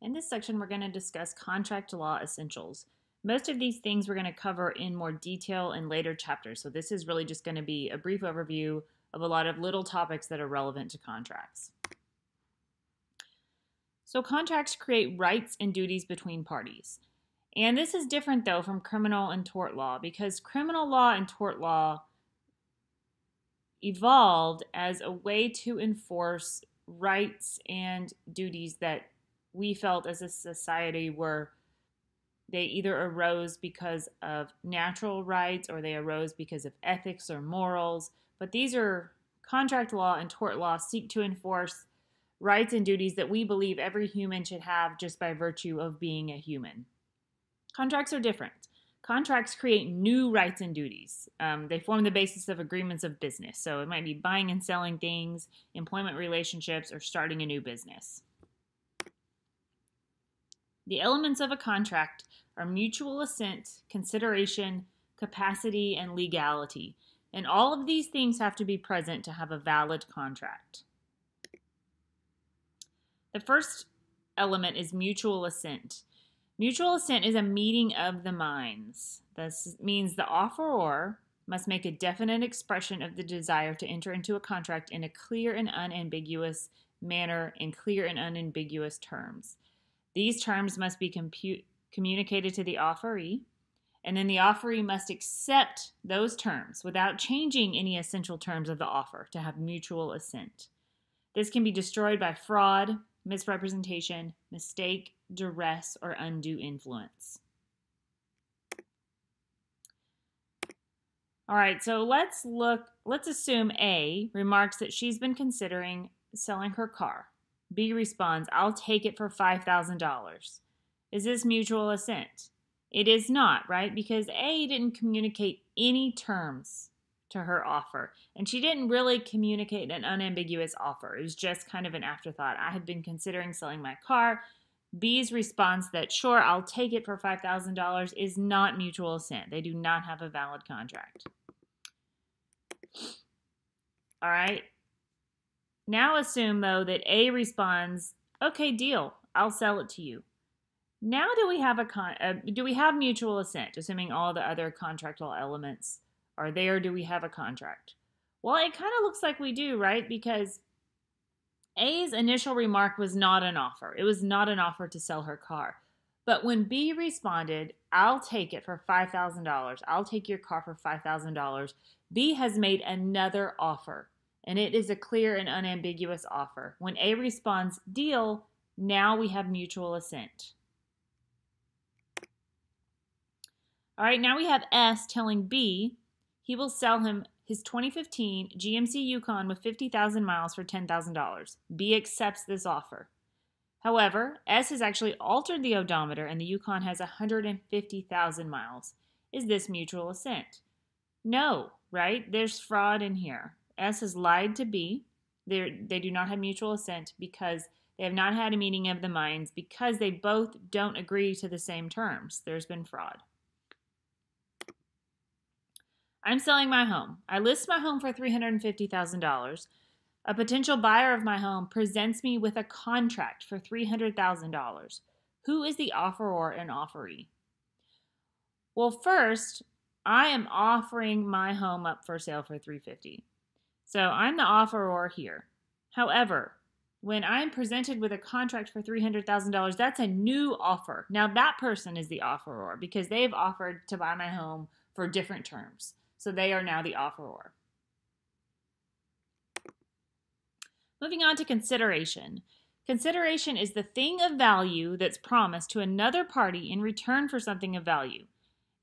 In this section, we're going to discuss contract law essentials. Most of these things we're going to cover in more detail in later chapters, so this is really just going to be a brief overview of a lot of little topics that are relevant to contracts. So contracts create rights and duties between parties. And this is different, though, from criminal and tort law, because criminal law and tort law evolved as a way to enforce rights and duties that we felt as a society were, they either arose because of natural rights or they arose because of ethics or morals. But these are contract law and tort law seek to enforce rights and duties that we believe every human should have just by virtue of being a human. Contracts are different. Contracts create new rights and duties. They form the basis of agreements of business. So it might be buying and selling things, employment relationships, or starting a new business. The elements of a contract are mutual assent, consideration, capacity, and legality. And all of these things have to be present to have a valid contract. The first element is mutual assent. Mutual assent is a meeting of the minds. This means the offeror must make a definite expression of the desire to enter into a contract in a clear and unambiguous manner in clear and unambiguous terms. These terms must be communicated to the offeree, and then the offeree must accept those terms without changing any essential terms of the offer to have mutual assent. This can be destroyed by fraud, misrepresentation, mistake, duress, or undue influence. All right, so let's assume A remarks that she's been considering selling her car. B responds, "I'll take it for $5,000. Is this mutual assent? It is not, right? Because A didn't communicate any terms to her offer, and she didn't really communicate an unambiguous offer. It was just kind of an afterthought. I have been considering selling my car. B's response that, sure, I'll take it for $5,000 is not mutual assent. They do not have a valid contract. All right. Now assume, though, that A responds, okay, deal, I'll sell it to you. Now do we have mutual assent, assuming all the other contractual elements are there? Do we have a contract? Well, it kind of looks like we do, right? Because A's initial remark was not an offer. It was not an offer to sell her car. But when B responded, I'll take it for $5,000. I'll take your car for $5,000. B has made another offer. And it is a clear and unambiguous offer. When A responds, deal, now we have mutual assent. All right, now we have S telling B he will sell him his 2015 GMC Yukon with 50,000 miles for $10,000. B accepts this offer. However, S has actually altered the odometer and the Yukon has 150,000 miles. Is this mutual assent? No, right? There's fraud in here. S has lied to B. They do not have mutual assent because they have not had a meeting of the minds because they both don't agree to the same terms. There's been fraud. I'm selling my home. I list my home for $350,000. A potential buyer of my home presents me with a contract for $300,000. Who is the offeror and offeree? Well, first, I am offering my home up for sale for $350,000. So I'm the offeror here. However, when I'm presented with a contract for $300,000, that's a new offer. Now that person is the offeror because they've offered to buy my home for different terms. So they are now the offeror. Moving on to consideration. Consideration is the thing of value that's promised to another party in return for something of value.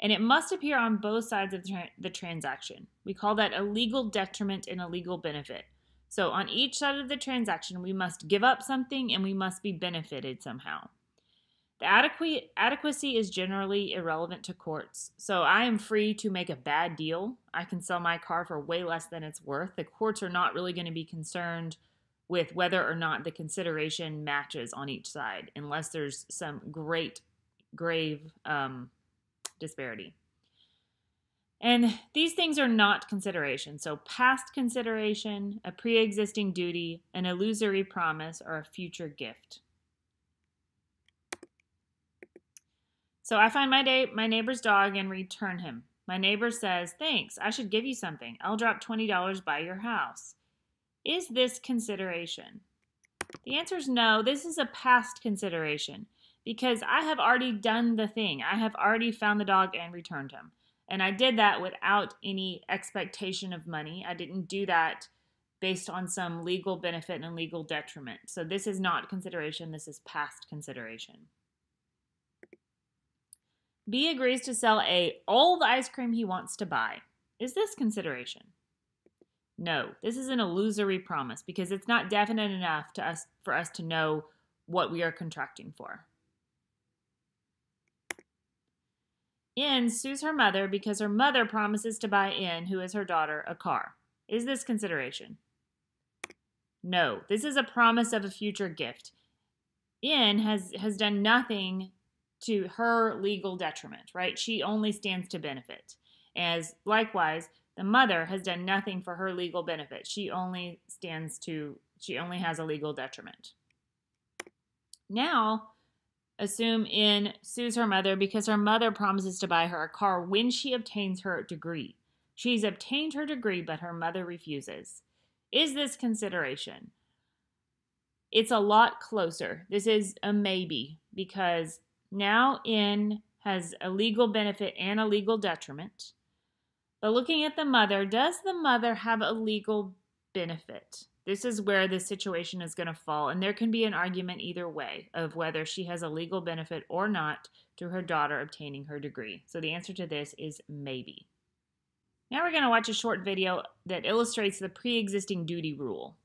And it must appear on both sides of the transaction. We call that a legal detriment and a legal benefit. So on each side of the transaction, we must give up something and we must be benefited somehow. The adequacy is generally irrelevant to courts. So I am free to make a bad deal. I can sell my car for way less than it's worth. The courts are not really going to be concerned with whether or not the consideration matches on each side, unless there's some grave disparity. And these things are not consideration. So past consideration, a pre-existing duty, an illusory promise, or a future gift. So I find my neighbor's dog and return him. My neighbor says, "Thanks, I should give you something. I'll drop $20 by your house." Is this consideration? The answer is no. This is a past consideration because I have already done the thing. I have already found the dog and returned him. And I did that without any expectation of money. I didn't do that based on some legal benefit and legal detriment. So this is not consideration. This is past consideration. B agrees to sell A all the ice cream he wants to buy. Is this consideration? No, this is an illusory promise because it's not definite enough for us to know what we are contracting for. N sues her mother because her mother promises to buy N, who is her daughter, a car. Is this consideration? No, this is a promise of a future gift. N has done nothing to her legal detriment, right? She only stands to benefit. As likewise, the mother has done nothing for her legal benefit. She only has a legal detriment. Now, assume N sues her mother because her mother promises to buy her a car when she obtains her degree. She's obtained her degree, but her mother refuses. Is this consideration? It's a lot closer. This is a maybe because now N has a legal benefit and a legal detriment. But looking at the mother, does the mother have a legal benefit? This is where the situation is going to fall, and there can be an argument either way of whether she has a legal benefit or not to her daughter obtaining her degree. So the answer to this is maybe. Now we're going to watch a short video that illustrates the pre-existing duty rule.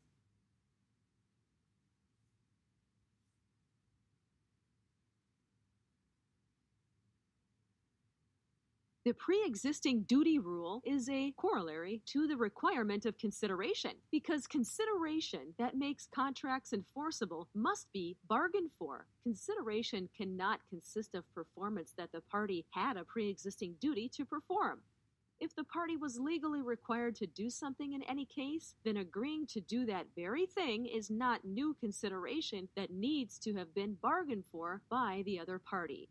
The pre-existing duty rule is a corollary to the requirement of consideration, because consideration that makes contracts enforceable must be bargained for. Consideration cannot consist of performance that the party had a pre-existing duty to perform. If the party was legally required to do something in any case, then agreeing to do that very thing is not new consideration that needs to have been bargained for by the other party.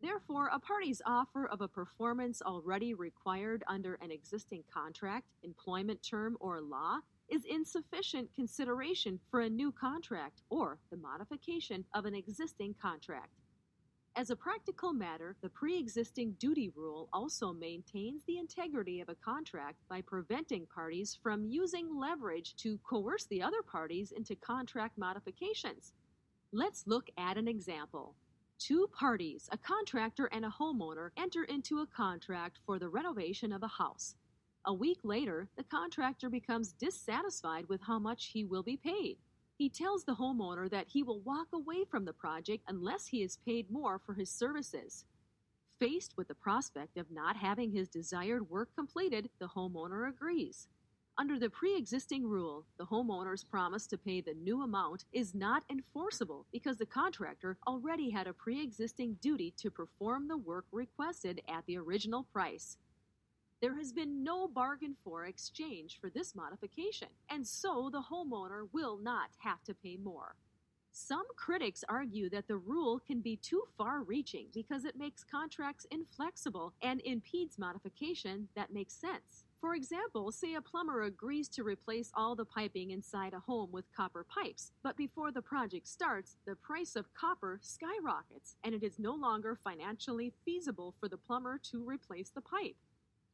Therefore, a party's offer of a performance already required under an existing contract, employment term, or law is insufficient consideration for a new contract or the modification of an existing contract. As a practical matter, the pre-existing duty rule also maintains the integrity of a contract by preventing parties from using leverage to coerce the other parties into contract modifications. Let's look at an example. Two parties, a contractor and a homeowner, enter into a contract for the renovation of a house. A week later, the contractor becomes dissatisfied with how much he will be paid. He tells the homeowner that he will walk away from the project unless he is paid more for his services. Faced with the prospect of not having his desired work completed, the homeowner agrees. Under the pre-existing rule, the homeowner's promise to pay the new amount is not enforceable because the contractor already had a pre-existing duty to perform the work requested at the original price. There has been no bargain for exchange for this modification, and so the homeowner will not have to pay more. Some critics argue that the rule can be too far-reaching because it makes contracts inflexible and impedes modification that makes sense. For example, say a plumber agrees to replace all the piping inside a home with copper pipes, but before the project starts, the price of copper skyrockets, and it is no longer financially feasible for the plumber to replace the pipe.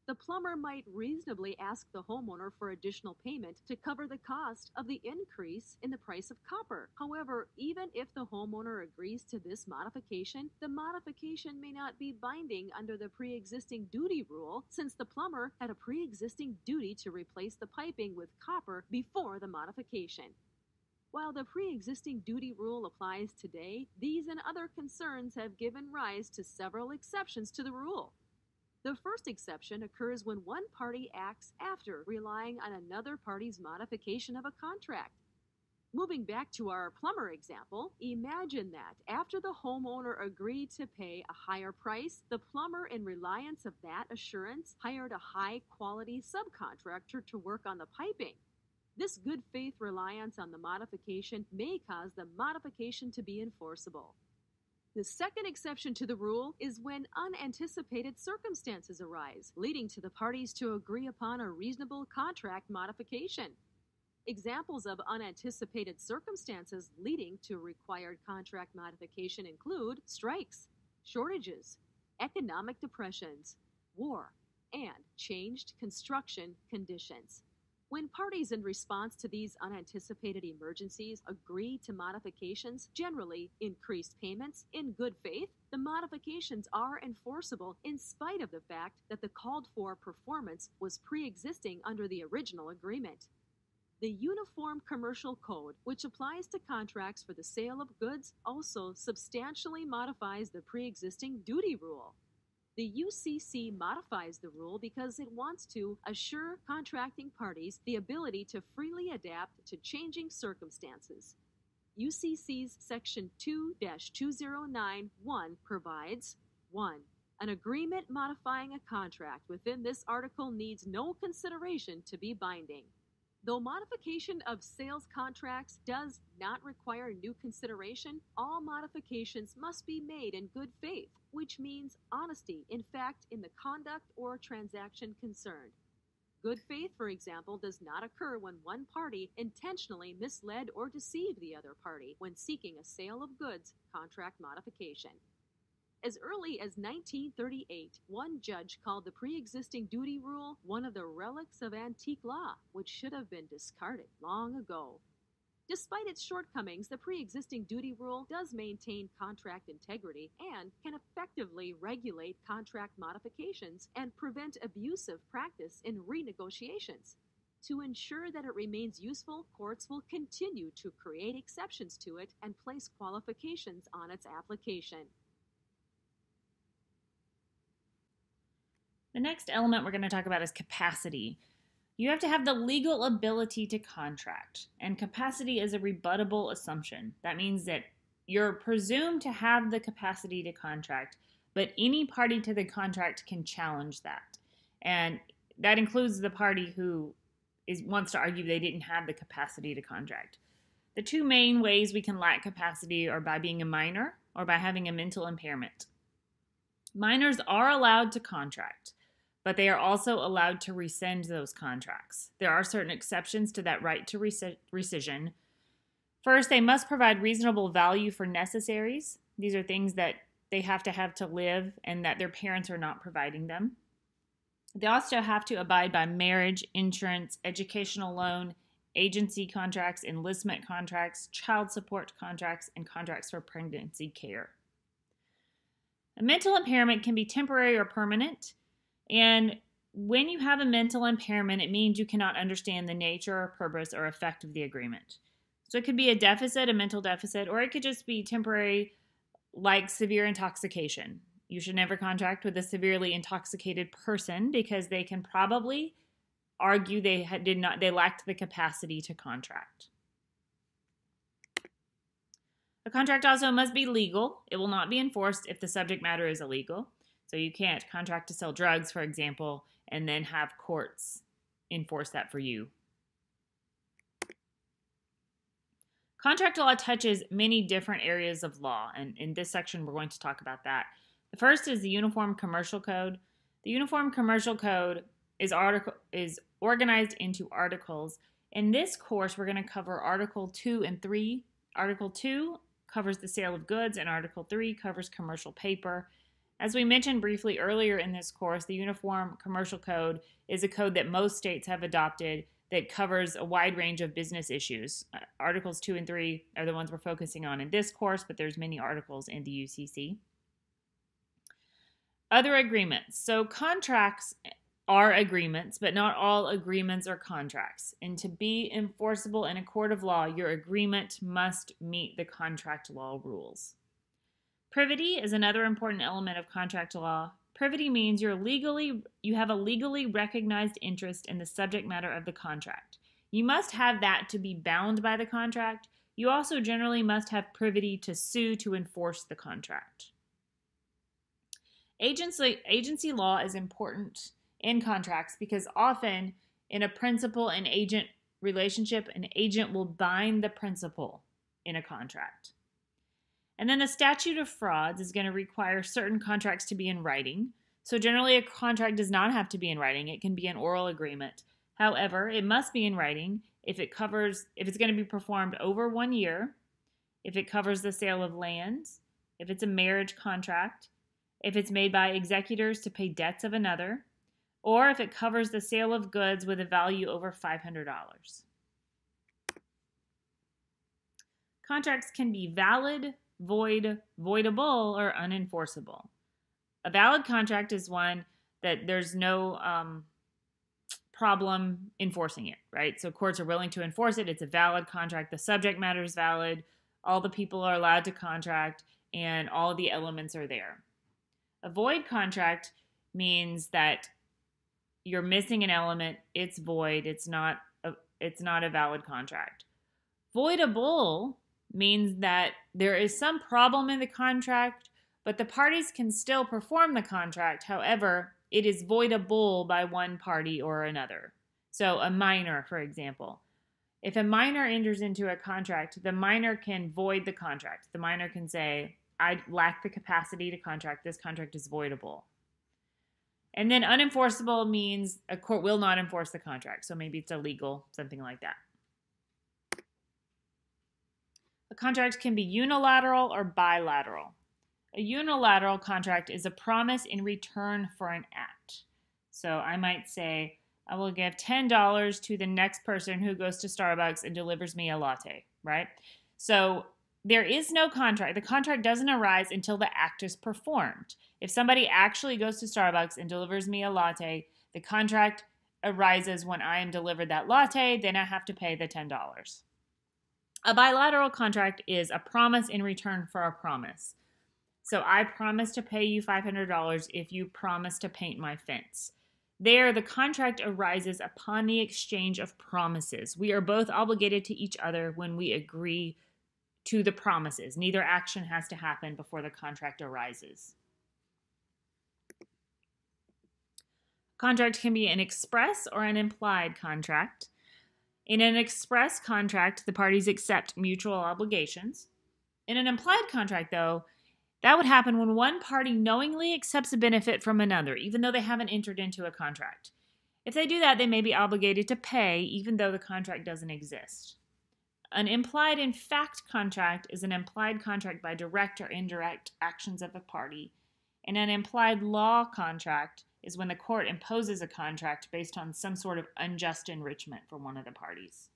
The plumber might reasonably ask the homeowner for additional payment to cover the cost of the increase in the price of copper. However, even if the homeowner agrees to this modification, the modification may not be binding under the pre-existing duty rule, since the plumber had a pre-existing duty to replace the piping with copper before the modification. While the pre-existing duty rule applies today, these and other concerns have given rise to several exceptions to the rule. The first exception occurs when one party acts after relying on another party's modification of a contract. Moving back to our plumber example, imagine that after the homeowner agreed to pay a higher price, the plumber, in reliance of that assurance, hired a high-quality subcontractor to work on the piping. This good faith reliance on the modification may cause the modification to be enforceable. The second exception to the rule is when unanticipated circumstances arise, leading to the parties to agree upon a reasonable contract modification. Examples of unanticipated circumstances leading to required contract modification include strikes, shortages, economic depressions, war, and changed construction conditions. When parties in response to these unanticipated emergencies agree to modifications, generally increased payments, in good faith, the modifications are enforceable in spite of the fact that the called-for performance was pre-existing under the original agreement. The Uniform Commercial Code, which applies to contracts for the sale of goods, also substantially modifies the pre-existing duty rule. The UCC modifies the rule because it wants to assure contracting parties the ability to freely adapt to changing circumstances. UCC's Section 2-2091 provides 1. An agreement modifying a contract within this article needs no consideration to be binding. Though modification of sales contracts does not require new consideration, all modifications must be made in good faith, which means honesty, in fact, in the conduct or transaction concerned. Good faith, for example, does not occur when one party intentionally misled or deceived the other party when seeking a sale of goods contract modification. As early as 1938, one judge called the pre-existing duty rule one of the relics of antique law, which should have been discarded long ago. Despite its shortcomings, the pre-existing duty rule does maintain contract integrity and can effectively regulate contract modifications and prevent abusive practice in renegotiations. To ensure that it remains useful, courts will continue to create exceptions to it and place qualifications on its application. The next element we're going to talk about is capacity. You have to have the legal ability to contract, and capacity is a rebuttable assumption. That means that you're presumed to have the capacity to contract, but any party to the contract can challenge that. And that includes the party who wants to argue they didn't have the capacity to contract. The two main ways we can lack capacity are by being a minor or by having a mental impairment. Minors are allowed to contract, but they are also allowed to rescind those contracts. There are certain exceptions to that right to rescission. First, they must provide reasonable value for necessaries. These are things that they have to live and that their parents are not providing them. They also have to abide by marriage, insurance, educational loan, agency contracts, enlistment contracts, child support contracts, and contracts for pregnancy care. A mental impairment can be temporary or permanent. And when you have a mental impairment, it means you cannot understand the nature or purpose or effect of the agreement. So it could be a deficit, a mental deficit, or it could just be temporary, like severe intoxication. You should never contract with a severely intoxicated person because they can probably argue they lacked the capacity to contract. A contract also must be legal. It will not be enforced if the subject matter is illegal. So you can't contract to sell drugs, for example, and then have courts enforce that for you. Contract law touches many different areas of law, and in this section we're going to talk about that. The first is the Uniform Commercial Code. The Uniform Commercial Code is organized into articles. In this course, we're going to cover Article 2 and 3. Article 2 covers the sale of goods, and Article 3 covers commercial paper. As we mentioned briefly earlier in this course, the Uniform Commercial Code is a code that most states have adopted that covers a wide range of business issues. Articles 2 and 3 are the ones we're focusing on in this course, but there's many articles in the UCC. Other agreements. So contracts are agreements, but not all agreements are contracts. And to be enforceable in a court of law, your agreement must meet the contract law rules. Privity is another important element of contract law. Privity means you have a legally recognized interest in the subject matter of the contract. You must have that to be bound by the contract. You also generally must have privity to sue to enforce the contract. Agency law is important in contracts because often in a principal and agent relationship, an agent will bind the principal in a contract. And then the statute of frauds is going to require certain contracts to be in writing. So generally a contract does not have to be in writing. It can be an oral agreement. However, it must be in writing if it's going to be performed over 1 year, if it covers the sale of lands, if it's a marriage contract, if it's made by executors to pay debts of another, or if it covers the sale of goods with a value over $500. Contracts can be valid, void, voidable, or unenforceable. A valid contract is one that there's no problem enforcing it, right? So courts are willing to enforce it. It's a valid contract. The subject matter is valid. All the people are allowed to contract, and all of the elements are there. A void contract means that you're missing an element. It's void. It's not a valid contract. Voidable means that there is some problem in the contract, but the parties can still perform the contract. However, it is voidable by one party or another. So a minor, for example. If a minor enters into a contract, the minor can void the contract. The minor can say, I lack the capacity to contract. This contract is voidable. And then unenforceable means a court will not enforce the contract. So maybe it's illegal, something like that. A contract can be unilateral or bilateral. A unilateral contract is a promise in return for an act. So I might say, I will give $10 to the next person who goes to Starbucks and delivers me a latte, right? So there is no contract. The contract doesn't arise until the act is performed. If somebody actually goes to Starbucks and delivers me a latte, the contract arises when I am delivered that latte, then I have to pay the $10. A bilateral contract is a promise in return for a promise. So I promise to pay you $500 if you promise to paint my fence. There, the contract arises upon the exchange of promises. We are both obligated to each other when we agree to the promises. Neither action has to happen before the contract arises. Contract can be an express or an implied contract. In an express contract, the parties accept mutual obligations. In an implied contract, though, that would happen when one party knowingly accepts a benefit from another, even though they haven't entered into a contract. If they do that, they may be obligated to pay, even though the contract doesn't exist. An implied in fact contract is an implied contract by direct or indirect actions of a party. And an implied law contract is when the court imposes a contract based on some sort of unjust enrichment for one of the parties.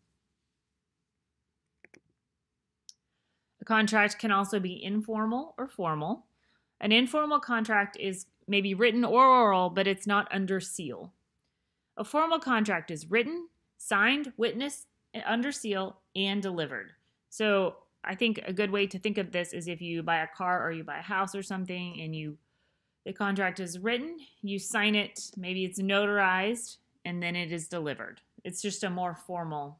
A contract can also be informal or formal. An informal contract is maybe written or oral, but it's not under seal. A formal contract is written, signed, witnessed, under seal, and delivered. So I think a good way to think of this is if you buy a car or you buy a house or something and the contract is written, you sign it, maybe it's notarized, and then it is delivered. It's just a more formal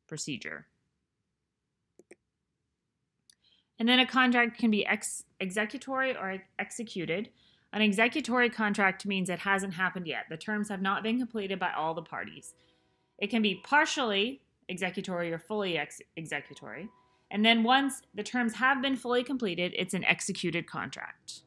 procedure. And then a contract can be executory or executed. An executory contract means it hasn't happened yet. The terms have not been completed by all the parties. It can be partially executory or fully executory. And then once the terms have been fully completed, it's an executed contract.